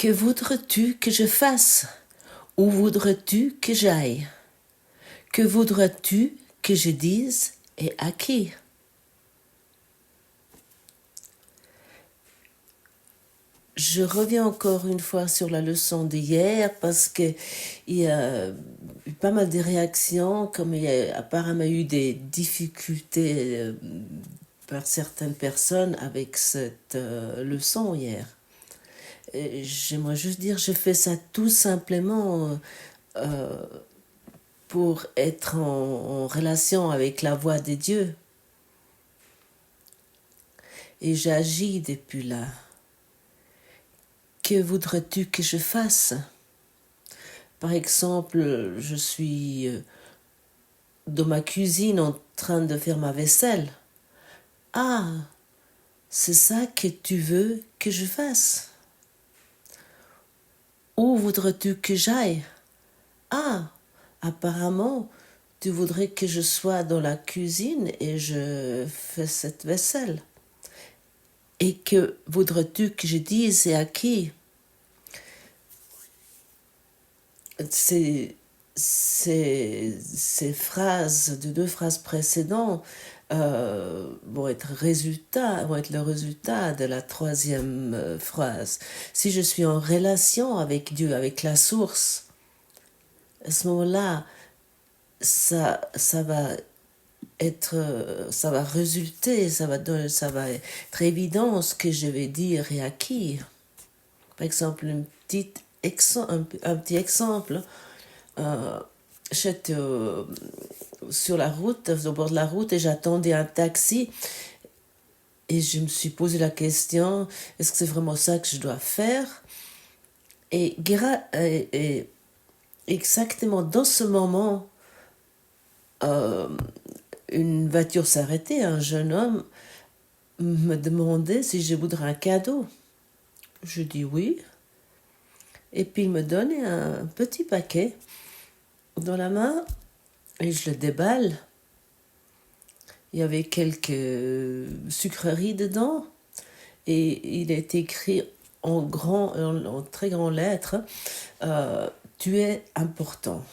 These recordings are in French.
Que voudrais-tu que je fasse? Où voudrais-tu que j'aille? Que voudrais-tu que je dise et à qui? Je reviens encore une fois sur la leçon d'hier parce qu'il y a eu pas mal de réactions, comme il y a apparemment eu des difficultés par certaines personnes avec cette leçon hier. J'aimerais juste dire, je fais ça tout simplement pour être en relation avec la voix de Dieu. Et j'agis depuis là. Que voudrais-tu que je fasse? Par exemple, je suis dans ma cuisine en train de faire ma vaisselle. Ah, c'est ça que tu veux que je fasse? Où voudrais-tu que j'aille? Ah, apparemment, tu voudrais que je sois dans la cuisine et je fais cette vaisselle. Et que voudrais-tu que je dise et à qui? Ces phrases, de deux phrases précédentes, vont être le résultat de la troisième phrase. Si je suis en relation avec Dieu, avec la source, à ce moment-là, ça va résulter, ça va être évident ce que je vais dire et à qui. Par exemple, un petit exemple. J'étais sur la route, au bord de la route, et j'attendais un taxi. Et je me suis posé la question, est-ce que c'est vraiment ça que je dois faire? Et exactement dans ce moment, une voiture s'arrêtait, un jeune homme me demandait si je voudrais un cadeau. Je dis oui. Et puis il me donnait un petit paquet dans la main et je le déballe. Il y avait quelques sucreries dedans et il est écrit en très grandes lettres, tu es important.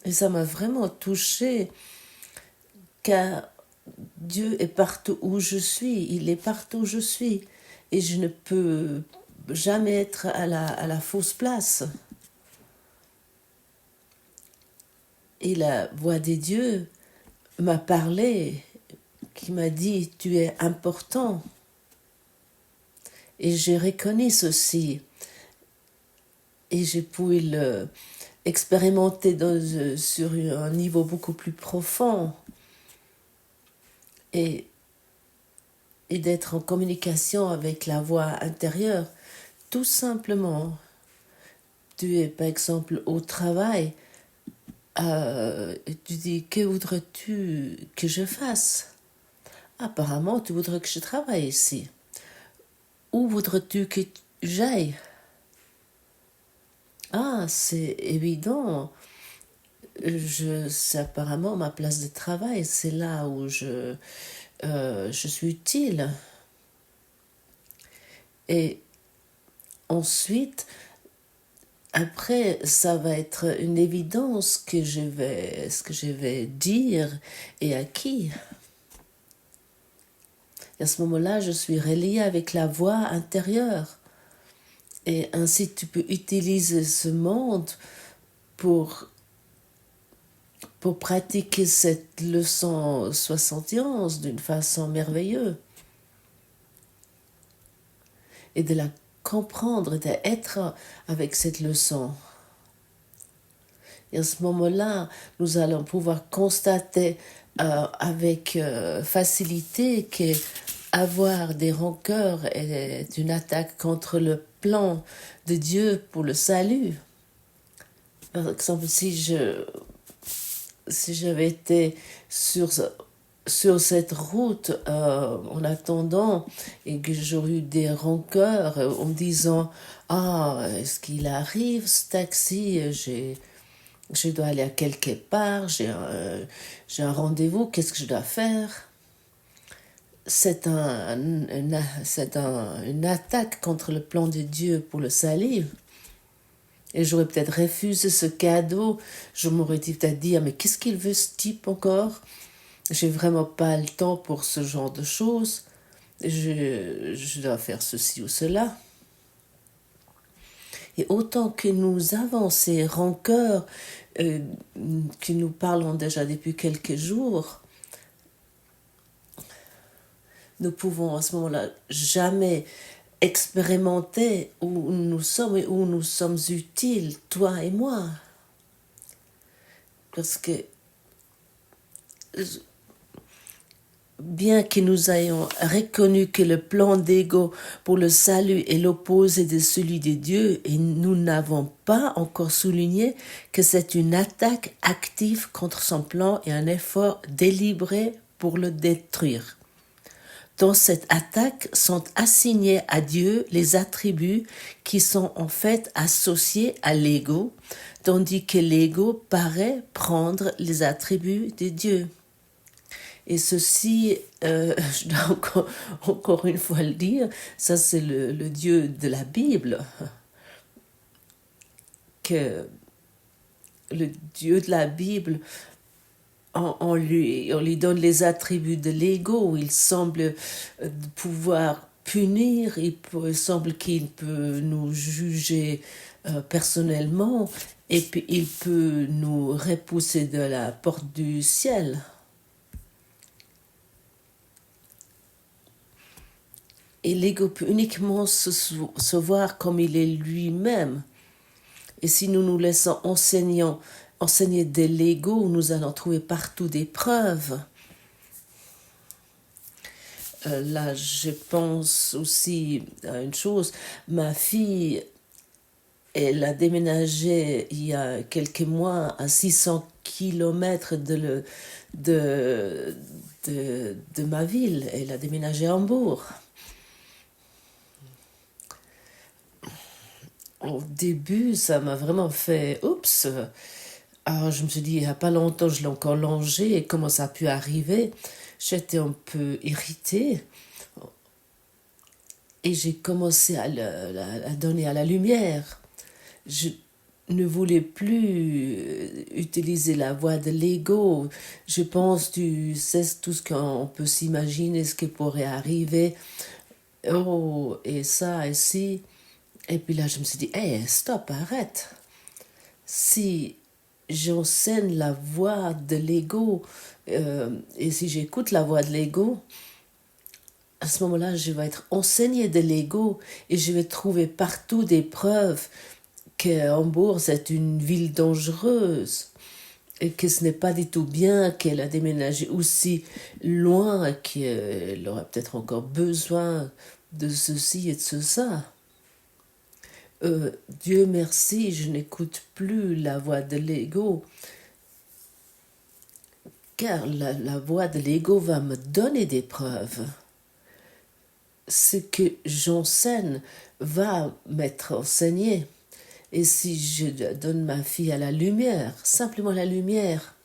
Et ça m'a vraiment touchée, car Dieu est partout où je suis, il est partout où je suis, et je ne peux jamais être à la fausse place. Et la voix des dieux m'a parlé, qui m'a dit, tu es important. Et j'ai reconnu ceci. Et j'ai pu l'expérimenter sur un niveau beaucoup plus profond. Et d'être en communication avec la voix intérieure. Tout simplement, tu es par exemple au travail, tu dis, que voudrais-tu que je fasse? Apparemment, tu voudrais que je travaille ici. Où voudrais-tu que j'aille? Ah, c'est évident. C'est apparemment ma place de travail. C'est là où je suis utile. Et ensuite, après, ça va être une évidence ce que je vais dire et à qui. Et à ce moment-là, je suis reliée avec la voix intérieure. Et ainsi, tu peux utiliser ce monde pour pratiquer cette leçon 71 d'une façon merveilleuse. Et de la comprendre, d'être avec cette leçon. Et à ce moment-là, nous allons pouvoir constater avec facilité que avoir des rancœurs est une attaque contre le plan de Dieu pour le salut. Par exemple, si j'avais été sur cette route en attendant et que j'aurais eu des rancœurs en me disant « Ah, est-ce qu'il arrive ce taxi? Je dois aller à quelque part, j'ai un rendez-vous, qu'est-ce que je dois faire ?» une attaque contre le plan de Dieu pour le salut. Et j'aurais peut-être refusé ce cadeau. Je m'aurais peut-être dit, ah, mais qu'est-ce qu'il veut ce type encore? J'ai vraiment pas le temps pour ce genre de choses. Je dois faire ceci ou cela. Et autant que nous avons ces rancœurs que nous parlons déjà depuis quelques jours, nous pouvons à ce moment-là jamais expérimenter où nous sommes et où nous sommes utiles, toi et moi. Parce que bien que nous ayons reconnu que le plan d'Ego pour le salut est l'opposé de celui de Dieu, et nous n'avons pas encore souligné que c'est une attaque active contre son plan et un effort délibéré pour le détruire. Dans cette attaque sont assignés à Dieu les attributs qui sont en fait associés à l'ego, tandis que l'ego paraît prendre les attributs de Dieu. Et ceci, je dois encore une fois le dire, ça c'est le Dieu de la Bible, que le Dieu de la Bible, on lui donne les attributs de l'ego, il semble pouvoir punir, il semble qu'il peut nous juger personnellement, et puis il peut nous repousser de la porte du ciel. Et l'ego peut uniquement se voir comme il est lui-même. Et si nous nous laissons enseigner de l'ego, nous allons trouver partout des preuves. Là, je pense aussi à une chose. Ma fille, elle a déménagé il y a quelques mois à 600 kilomètres de ma ville. Elle a déménagé à Hambourg. Au début, ça m'a vraiment fait oups. Alors, je me suis dit, il n'y a pas longtemps, je l'ai encore longé, et comment ça a pu arriver? J'étais un peu irritée. Et j'ai commencé à donner à la lumière. Je ne voulais plus utiliser la voix de l'ego. Je pense, tu sais tout ce qu'on peut s'imaginer, ce qui pourrait arriver. Oh, et ça, et si. Et puis là, je me suis dit, hey, stop, arrête. Si j'enseigne la voix de l'ego, et si j'écoute la voix de l'ego, à ce moment-là, je vais être enseignée de l'ego et je vais trouver partout des preuves que Hambourg, c'est une ville dangereuse et que ce n'est pas du tout bien qu'elle a déménagé aussi loin, qu'elle aurait peut-être encore besoin de ceci et de ça. Dieu merci, je n'écoute plus la voix de l'ego, car la voix de l'ego va me donner des preuves. Ce que j'enseigne va m'être enseigné. Et si je donne ma fille à la lumière, simplement la lumière,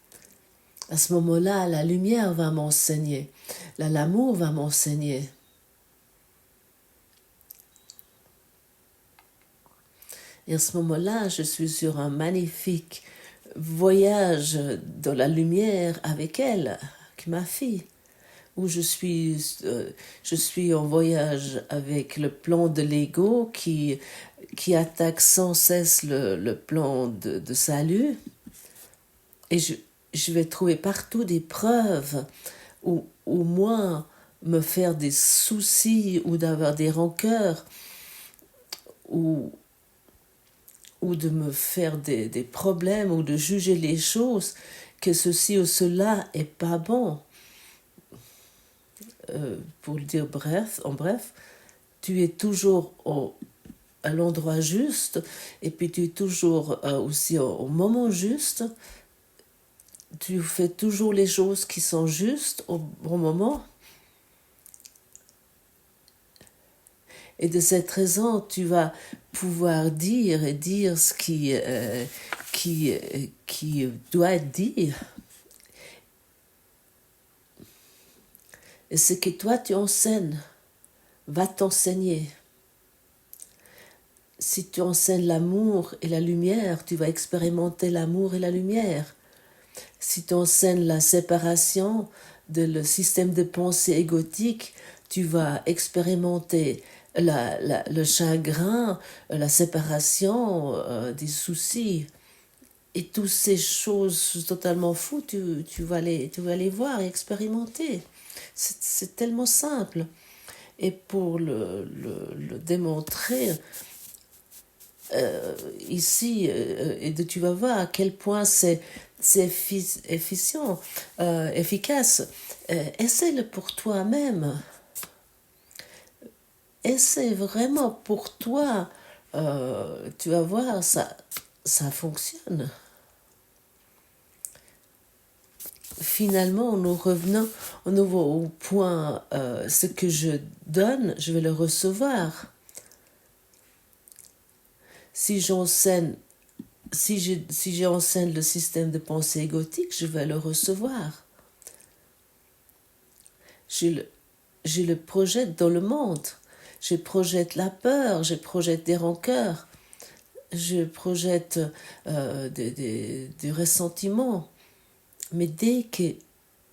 à ce moment-là, la lumière va m'enseigner, l'amour va m'enseigner. Et à ce moment-là, je suis sur un magnifique voyage dans la lumière avec elle, avec ma fille, où je suis en voyage avec le plan de l'ego qui attaque sans cesse le plan de salut. Et je vais trouver partout des preuves où moi, me faire des soucis ou d'avoir des rancœurs ou de me faire des problèmes ou de juger les choses, que ceci ou cela est pas bon. Pour le dire en bref, tu es toujours à l'endroit juste, et puis tu es toujours aussi au moment juste. Tu fais toujours les choses qui sont justes au bon moment. Et de cette raison, tu vas pouvoir dire ce qui doit être dit. Et ce que toi tu enseignes va t'enseigner. Si tu enseignes l'amour et la lumière, tu vas expérimenter l'amour et la lumière. Si tu enseignes la séparation de le système de pensée égotique, tu vas expérimenter le chagrin, la séparation, des soucis. Et toutes ces choses totalement fous, tu vas les voir et expérimenter. C'est tellement simple. Et pour le démontrer, ici, et tu vas voir à quel point c'est efficient, efficace. Essaie-le pour toi-même. Essaie vraiment pour toi. Tu vas voir, ça fonctionne. Finalement, nous revenons au nouveau point, ce que je donne, je vais le recevoir. Si j'enseigne le système de pensée égotique, je vais le recevoir. Je le projette dans le monde. Je projette la peur, je projette des rancœurs, je projette du ressentiment. Mais dès que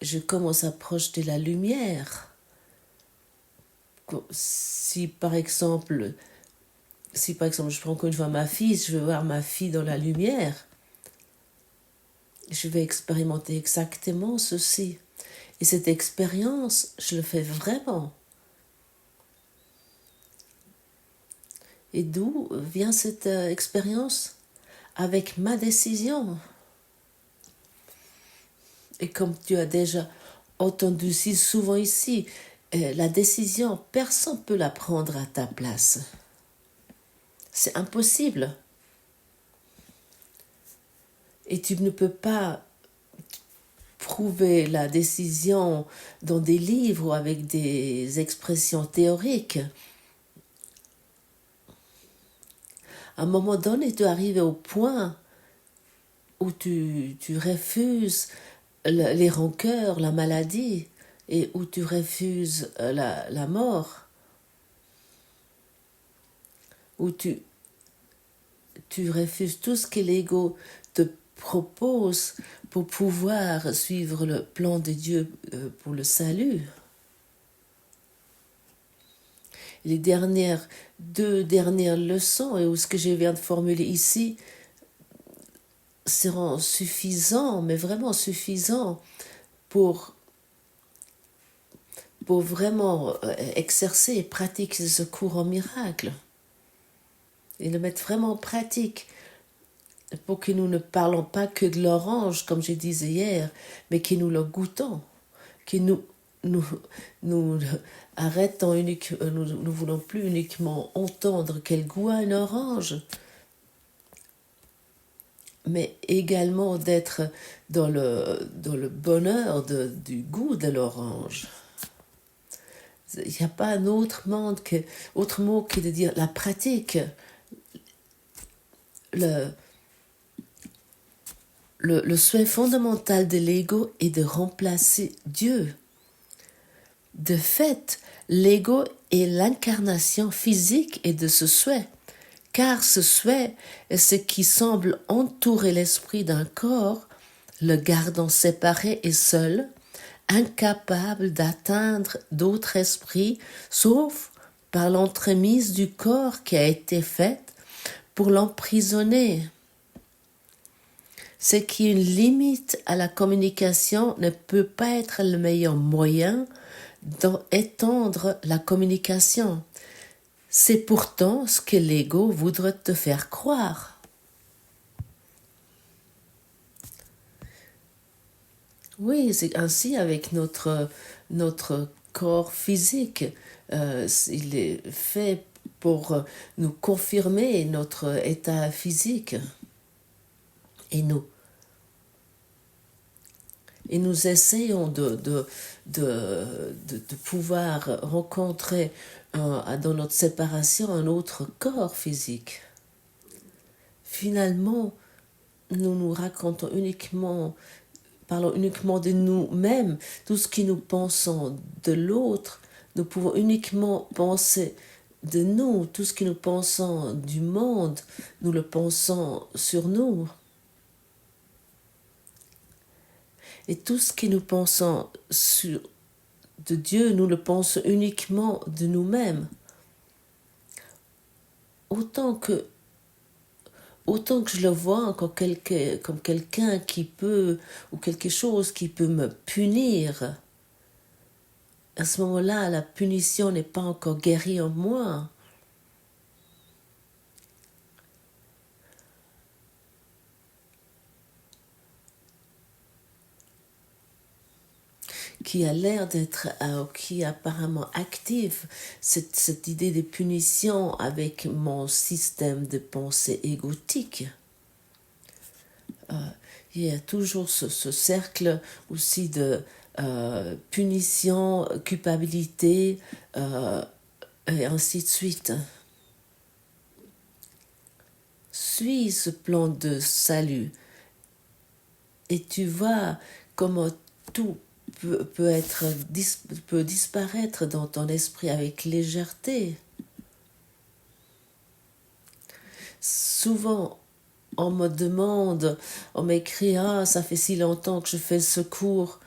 je commence à projeter la lumière, si par exemple je prends encore une fois ma fille, je veux voir ma fille dans la lumière, je vais expérimenter exactement ceci. Et cette expérience, je le fais vraiment. Et d'où vient cette expérience? Avec ma décision. Et comme tu as déjà entendu si souvent ici, la décision, personne ne peut la prendre à ta place. C'est impossible. Et tu ne peux pas prouver la décision dans des livres ou avec des expressions théoriques. À un moment donné, tu arrives au point où tu refuses les rancœurs, la maladie, et où tu refuses la mort, où tu refuses tout ce que l'ego te propose pour pouvoir suivre le plan de Dieu pour le salut. Les deux dernières leçons, et ce que je viens de formuler ici, seront suffisants, mais vraiment suffisants pour vraiment exercer et pratiquer ce cours en miracle. Et le mettre vraiment en pratique pour que nous ne parlons pas que de l'orange, comme je disais hier, mais que nous le goûtons, que nous arrêtons nous voulons plus uniquement entendre quel goût a une orange, mais également d'être dans le bonheur du goût de l'orange. Il n'y a pas un autre mot que de dire la pratique. Le souhait fondamental de l'ego est de remplacer Dieu. De fait, l'ego est l'incarnation physique et de ce souhait, car ce souhait est ce qui semble entourer l'esprit d'un corps, le gardant séparé et seul, incapable d'atteindre d'autres esprits, sauf par l'entremise du corps qui a été faite pour l'emprisonner. Ce qui est une limite à la communication ne peut pas être le meilleur moyen d'étendre la communication. C'est pourtant ce que l'ego voudrait te faire croire. Oui, c'est ainsi avec notre corps physique. Il est fait pour nous confirmer notre état physique. Et nous essayons de pouvoir rencontrer dans notre séparation un autre corps physique. Finalement, nous nous racontons uniquement parlons uniquement de nous-mêmes, tout ce que nous pensons de l'autre, nous pouvons uniquement penser de nous, tout ce que nous pensons du monde, nous le pensons sur nous. Et tout ce que nous pensons de Dieu, nous le pensons uniquement de nous-mêmes. Autant que je le vois comme quelqu'un qui peut, ou quelque chose qui peut me punir, à ce moment-là, la punition n'est pas encore guérie en moi. Qui a l'air d'être, qui est apparemment active, cette idée de punition avec mon système de pensée égotique. Il y a toujours ce cercle aussi de punition, culpabilité, et ainsi de suite. Suis ce plan de salut et tu vois comment tout peut disparaître dans ton esprit avec légèreté. Souvent, on me demande, on m'écrit « Ah, ça fait si longtemps que je fais ce cours. »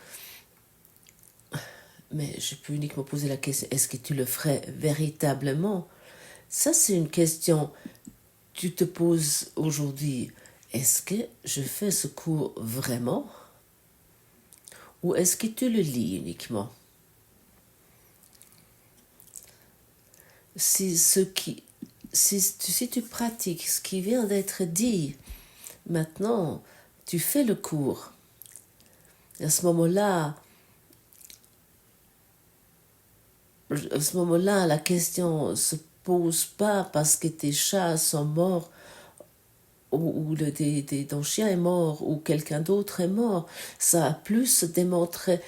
Mais je peux uniquement poser la question « Est-ce que tu le ferais véritablement ?» Ça, c'est une question que tu te poses aujourd'hui. Est-ce que je fais ce cours vraiment? Ou est-ce que tu le lis uniquement? Si tu pratiques ce qui vient d'être dit, maintenant, tu fais le cours. À ce moment-là, la question ne se pose pas parce que tes chats sont morts ou ton chien est mort ou quelqu'un d'autre est mort. Ça a plus démontré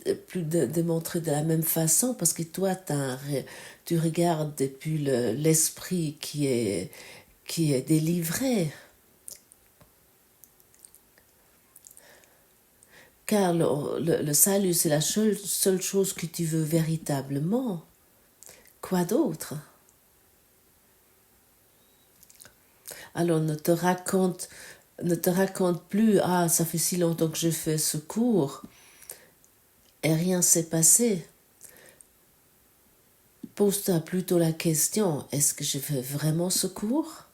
de la même façon parce que toi, tu regardes depuis l'esprit qui est délivré. Car le salut, c'est la seule chose que tu veux véritablement. Quoi d'autre? Alors ne te raconte plus « Ah, ça fait si longtemps que je fais ce cours et rien s'est passé. » Pose-toi plutôt la question « Est-ce que je fais vraiment ce cours?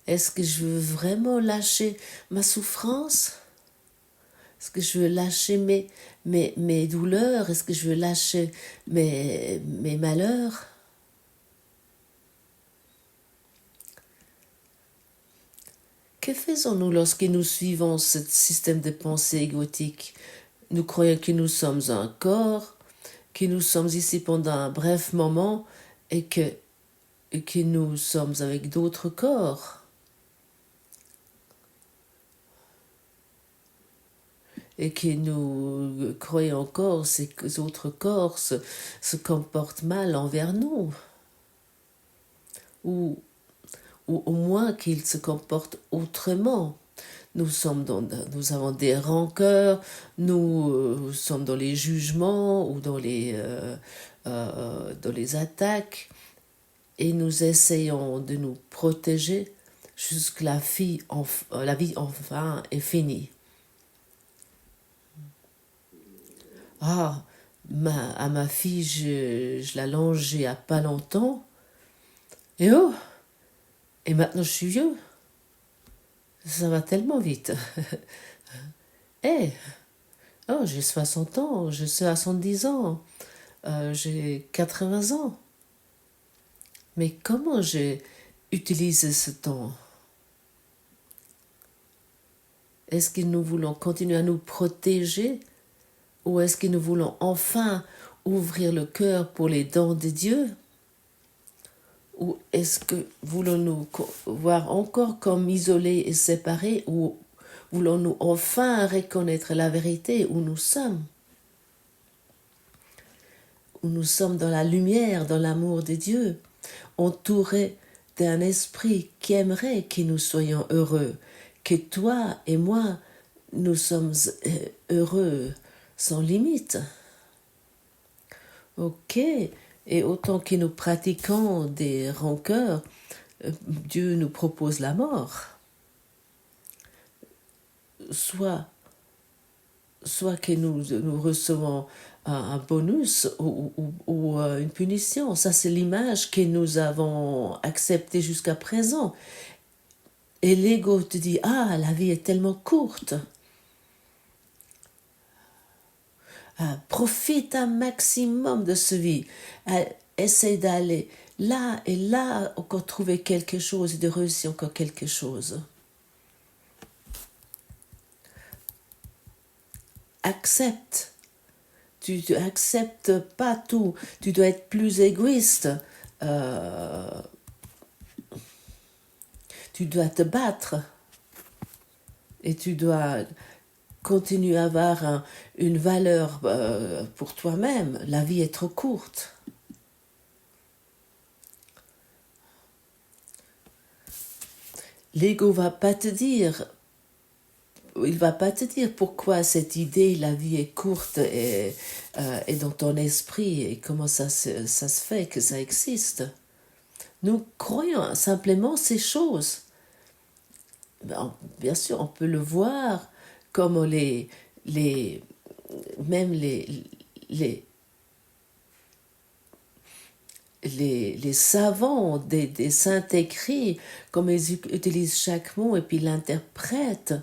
Est-ce que je veux vraiment lâcher ma souffrance? Est-ce que je veux lâcher mes douleurs? Est-ce que je veux lâcher mes malheurs? Que faisons-nous lorsque nous suivons ce système de pensée égotique? Nous croyons que nous sommes un corps, que nous sommes ici pendant un bref moment et que nous sommes avec d'autres corps. Et que nous croyons encore que ces autres corps se comportent mal envers nous. Ou au moins qu'ils se comportent autrement. Nous avons des rancœurs, nous sommes dans les jugements ou dans les attaques et nous essayons de nous protéger jusque la vie enfin est finie. Ah, à ma fille, je l'ai allongée il n'y a pas longtemps. Et maintenant je suis vieux. Ça va tellement vite. J'ai 60 ans, j'ai 70 ans, j'ai 80 ans. Mais comment j'ai utilisé ce temps? Est-ce que nous voulons continuer à nous protéger ou est-ce que nous voulons enfin ouvrir le cœur pour les dons de Dieu? Ou est-ce que voulons-nous voir encore comme isolés et séparés ou voulons-nous enfin reconnaître la vérité où nous sommes? Où nous sommes dans la lumière, dans l'amour de Dieu, entourés d'un esprit qui aimerait que nous soyons heureux, que toi et moi, nous sommes heureux sans limite. Ok, et autant que nous pratiquons des rancœurs, Dieu nous propose la mort. Soit que nous recevons un bonus ou une punition. Ça, c'est l'image que nous avons acceptée jusqu'à présent. Et l'ego te dit, ah, la vie est tellement courte. Profite un maximum de ce vie. Essaye d'aller là et là, encore trouver quelque chose et de réussir encore quelque chose. Accepte. Tu acceptes pas tout. Tu dois être plus égoïste. Tu dois te battre. Et tu dois continuer à avoir une valeur pour toi-même. La vie est trop courte. L'ego va pas te dire, il va pas te dire pourquoi cette idée, la vie est courte, est dans ton esprit et comment ça se fait que ça existe. Nous croyons simplement ces choses. Bien sûr, on peut le voir comme même les savants des saints écrits, comme ils utilisent chaque mot et puis l'interprètent.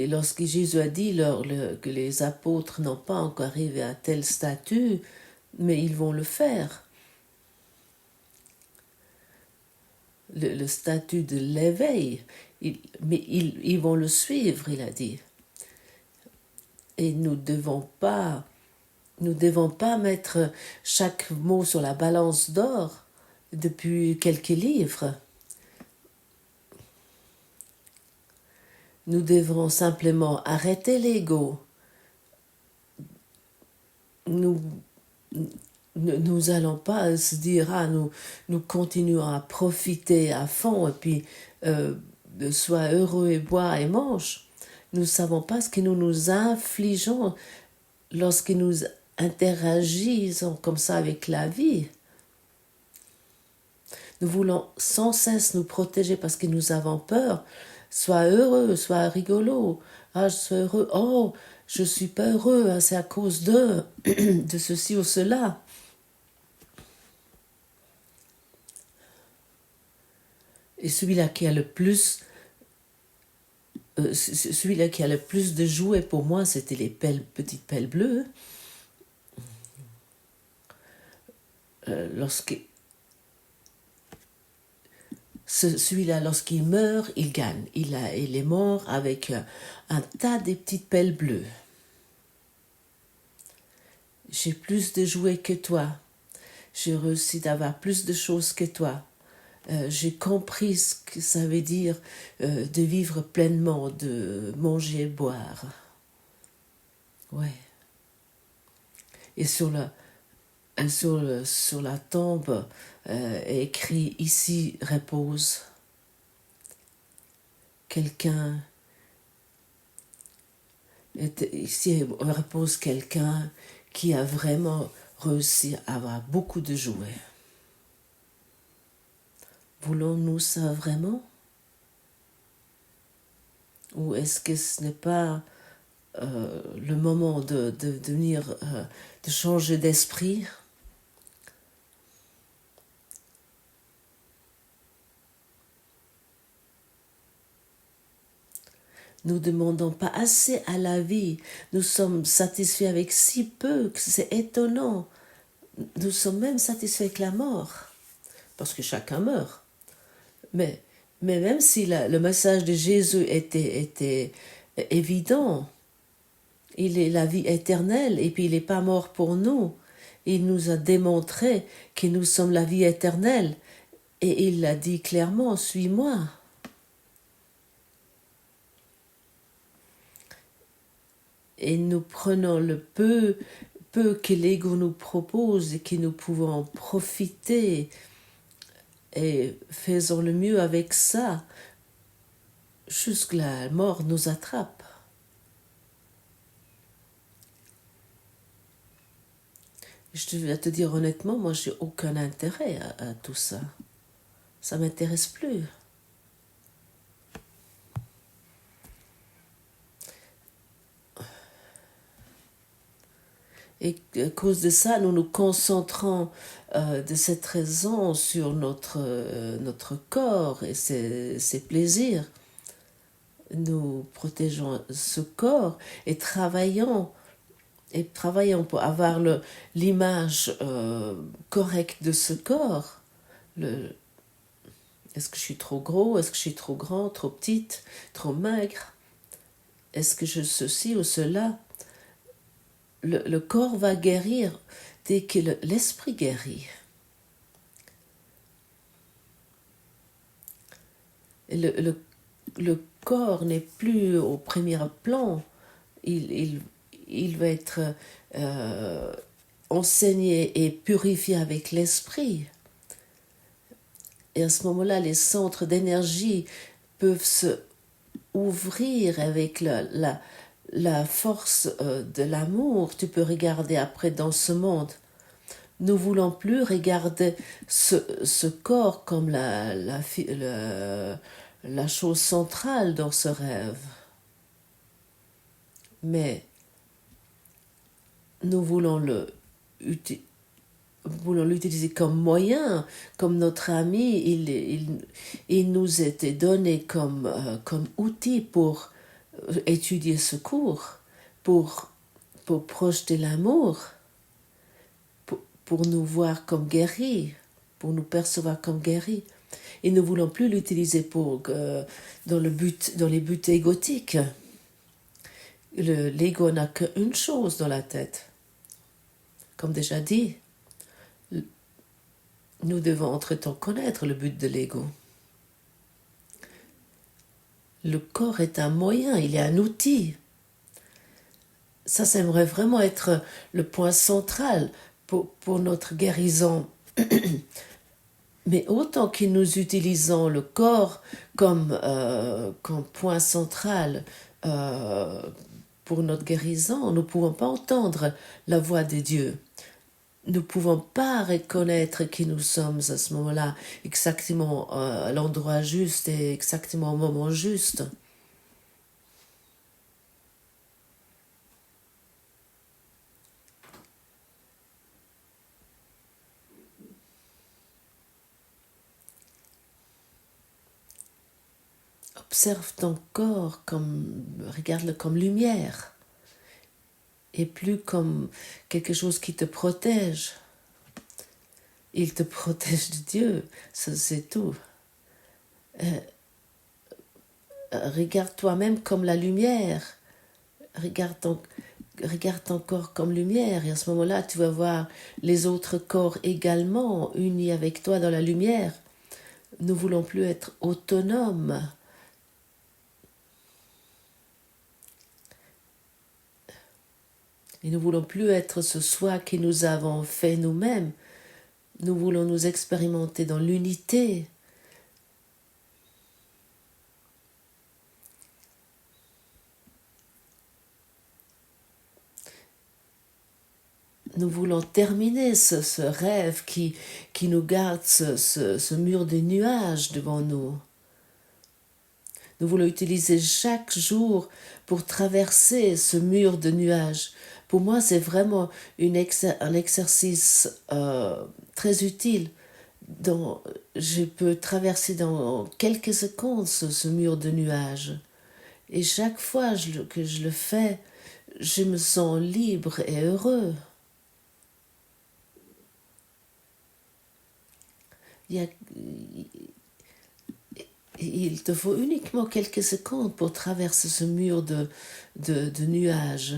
Lorsque Jésus a dit que les apôtres n'ont pas encore arrivé à tel statut, mais ils vont le faire. Le statut de l'éveil, mais ils vont le suivre, il a dit. Et nous ne devons pas mettre chaque mot sur la balance d'or depuis quelques livres. Nous devrons simplement arrêter l'ego. Nous allons pas se dire, nous continuons à profiter à fond et puis sois heureux et bois et mange. Nous ne savons pas ce que nous infligeons lorsque nous interagissons comme ça avec la vie. Nous voulons sans cesse nous protéger parce que nous avons peur. Sois heureux, sois rigolo. Ah, je suis heureux. Oh, je suis pas heureux, c'est à cause de ceci ou cela. Et celui-là qui a le plus de jouets pour moi, c'était les petites pelles bleues. Celui-là, lorsqu'il meurt, il gagne. Il est mort avec un tas de petites pelles bleues. J'ai plus de jouets que toi. J'ai réussi d'avoir plus de choses que toi. J'ai compris ce que ça veut dire de vivre pleinement, de manger et boire. Ouais. Et sur la tombe est écrit « Ici repose quelqu'un ». Ici repose quelqu'un qui a vraiment réussi à avoir beaucoup de jouets. Voulons-nous ça vraiment? Ou est-ce que ce n'est pas le moment de changer d'esprit? Nous ne demandons pas assez à la vie. Nous sommes satisfaits avec si peu que c'est étonnant. Nous sommes même satisfaits avec la mort. Parce que chacun meurt. Mais même si le message de Jésus était évident, il est la vie éternelle et puis il n'est pas mort pour nous. Il nous a démontré que nous sommes la vie éternelle et il l'a dit clairement, suis-moi. Et nous prenons le peu que l'ego nous propose et que nous pouvons en profiter et faisons le mieux avec ça jusqu'à la mort nous attrape. Je vais te dire honnêtement, moi j'ai aucun intérêt à tout ça. Ça m'intéresse plus. Et à cause de ça, nous nous concentrons de cette raison sur notre corps et ses plaisirs. Nous protégeons ce corps et travaillons pour avoir l'image correcte de ce corps. Est-ce que je suis trop gros? Est-ce que je suis trop grand? Trop petite? Trop maigre? Est-ce que je ceci ou cela? Le corps va guérir dès que l'esprit guérit. Et le corps n'est plus au premier plan. Il va être enseigné et purifié avec l'esprit. Et à ce moment-là, les centres d'énergie peuvent se ouvrir avec la force de l'amour. Tu peux regarder après dans ce monde. Nous ne voulons plus regarder ce corps comme la chose centrale dans ce rêve. Mais nous voulons l'utiliser comme moyen, comme notre ami, il nous était donné comme outil pour étudier ce cours, pour projeter l'amour, pour nous voir comme guéris, pour nous percevoir comme guéris. Et nous ne voulons plus l'utiliser dans les buts égotiques. L'ego n'a qu'une chose dans la tête. Comme déjà dit, nous devons entre-temps connaître le but de l'ego. Le corps est un moyen, il est un outil. Ça aimerait vraiment être le point central pour notre guérison. Mais autant que nous utilisons le corps comme point central pour notre guérison, nous ne pouvons pas entendre la voix de Dieu. Nous ne pouvons pas reconnaître qui nous sommes à ce moment-là, exactement à l'endroit juste et exactement au moment juste. Observe ton corps regarde-le comme lumière et plus comme quelque chose qui te protège. Il te protège de Dieu, ça c'est tout. Regarde toi-même comme la lumière. Regarde ton corps comme lumière et à ce moment-là, tu vas voir les autres corps également unis avec toi dans la lumière. Nous ne voulons plus être autonomes. Et nous ne voulons plus être ce soi que nous avons fait nous-mêmes. Nous voulons nous expérimenter dans l'unité. Nous voulons terminer ce rêve qui nous garde ce mur de nuages devant nous. Nous voulons utiliser chaque jour pour traverser ce mur de nuages. Pour moi, c'est vraiment un exercice très utile. Je peux traverser dans quelques secondes ce mur de nuages. Et chaque fois que je le fais, je me sens libre et heureux. Il te faut uniquement quelques secondes pour traverser ce mur de nuages.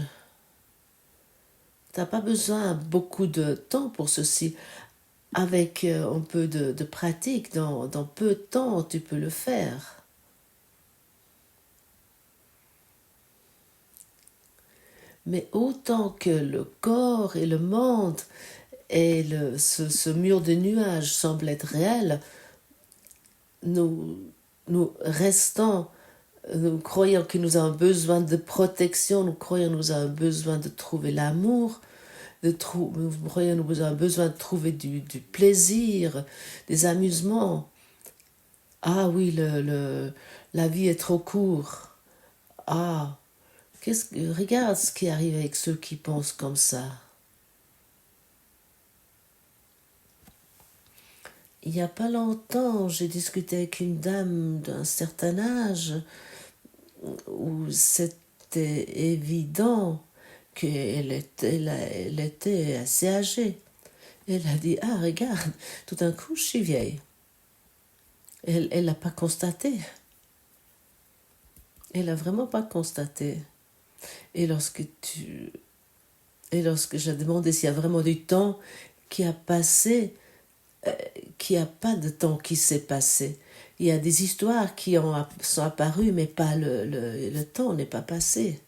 Tu n'as pas besoin beaucoup de temps pour ceci. Avec un peu de pratique, dans peu de temps, tu peux le faire. Mais autant que le corps et le monde et ce mur de nuages semblent être réels, nous restons, nous croyons que nous avons besoin de protection, nous croyons que nous avons besoin de trouver l'amour, nous croyons que nous avons besoin de trouver du plaisir, des amusements. Ah oui, la vie est trop courte. Ah, regarde ce qui arrive avec ceux qui pensent comme ça. Il n'y a pas longtemps, j'ai discuté avec une dame d'un certain âge où c'était évident qu'elle était assez âgée. Elle a dit, ah regarde, tout d'un coup je suis vieille. Elle n'a pas constaté. Elle n'a vraiment pas constaté. Et lorsque j'ai demandé s'il y a vraiment du temps qui a passé, qu'il n'y a pas de temps qui s'est passé. Il y a des histoires qui sont apparues, mais pas le temps n'est pas passé.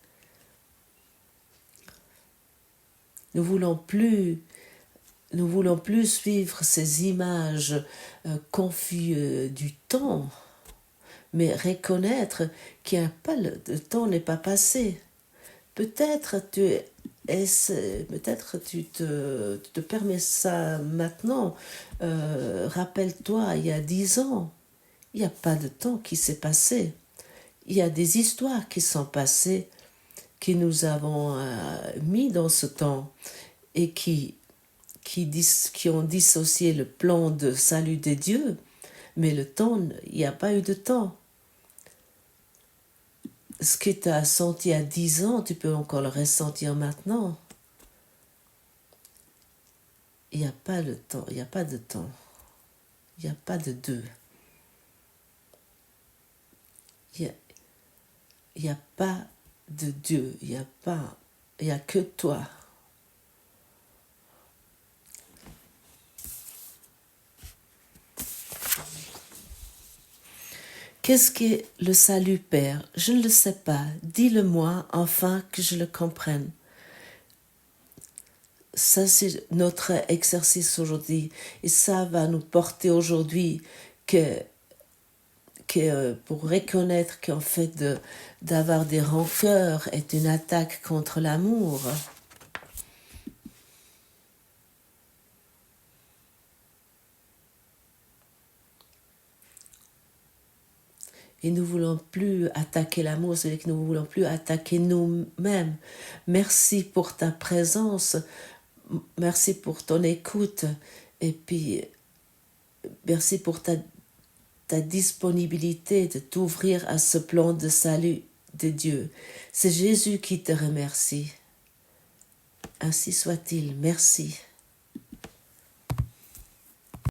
Nous voulons plus suivre ces images confuses du temps, mais reconnaître qu'il n'y a pas le temps n'est pas passé. Peut-être tu te permets ça maintenant. Rappelle-toi, il y a 10 ans, il n'y a pas de temps qui s'est passé. Il y a des histoires qui sont passées, que nous avons mis dans ce temps et qui ont dissocié le plan de salut des dieux. Mais le temps, il n'y a pas eu de temps. Ce que tu as senti à 10 ans, tu peux encore le ressentir maintenant. Il n'y a pas le temps, il n'y a pas de temps. Il n'y a pas de deux. Il n'y a pas de Dieu. Il n'y a que toi. Qu'est-ce que le salut, Père? Je ne le sais pas. Dis-le-moi, afin que je le comprenne. Ça, c'est notre exercice aujourd'hui. Et ça va nous porter aujourd'hui que pour reconnaître qu'en fait d'avoir des rancœurs est une attaque contre l'amour. Et nous ne voulons plus attaquer l'amour, c'est-à-dire que nous ne voulons plus attaquer nous-mêmes. Merci pour ta présence, merci pour ton écoute, et puis merci pour ta disponibilité de t'ouvrir à ce plan de salut de Dieu. C'est Jésus qui te remercie. Ainsi soit-il. Merci.